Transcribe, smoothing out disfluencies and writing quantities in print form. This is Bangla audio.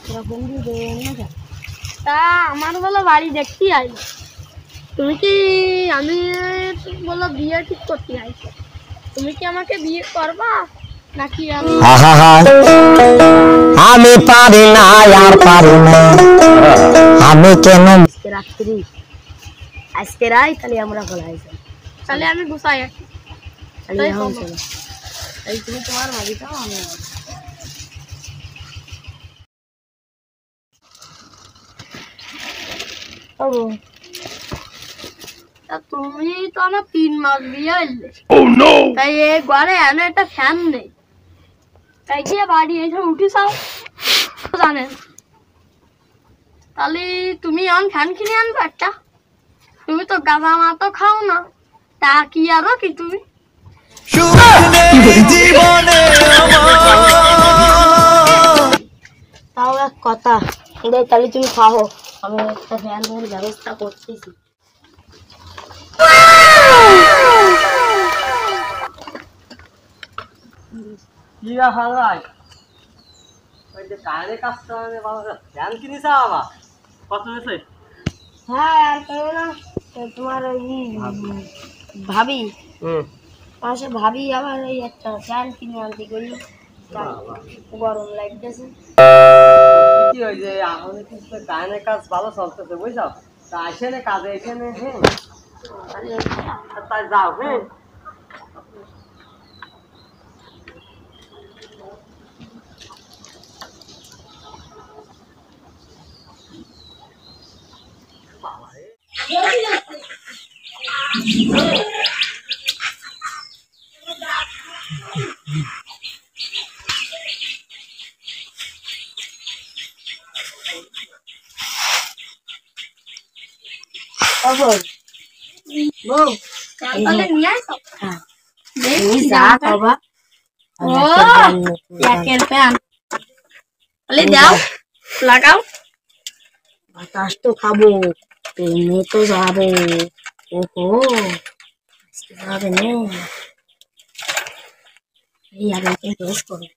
তোরা বন্ধু না তা আমার বলো বাড়ি দেখতে আই তুমি কি আমি বলো বিয়ে ঠিক করতে আইছো তুমি কি আমাকে বিয়ে করবা নাকি আমি পারি না আর পারি না আমি কেন রাত্রি আজকে রাই তাহলে আমরা বলাইছি তাহলে আমি গুছাই আছি তাহলে এই তুমি তোমার ভাবিটাও আমি তুমি তো আমার 3 মাস বিয়ে হইলে তাই এই ঘরে এনে একটা ফ্যান নেই তাই গিয়ে বাড়ি এসে উঠি চাও জানেন তাহলে তুমি এখন ফ্যান কিনে আনবে একটা তুমি তো গাঁজা মাতো খাও না তা কি আরো কি তুমি তাও এক কথা তাহলে তুমি খাও আমি একটা ফ্যানের ব্যবস্থা করতেছি হ্যাঁ আর কেন না তোমার ভাবি পাশে ভাবি আবার ওই একটা ফ্যান কিনে আনতে গেলো গরম লাগতেছে কি ওই যে এখন কিন্তু কারেন্টের কাজ ভালো চলতেছে বুঝছো তা আসেনে কাজে এখানে হ্যাঁ তাই যাও হ্যাঁ লাগাও বাতাস তো খাবো ট্রেনে তো যাবো ওহো আজকে যাবে না এই আগে টেস্ট করো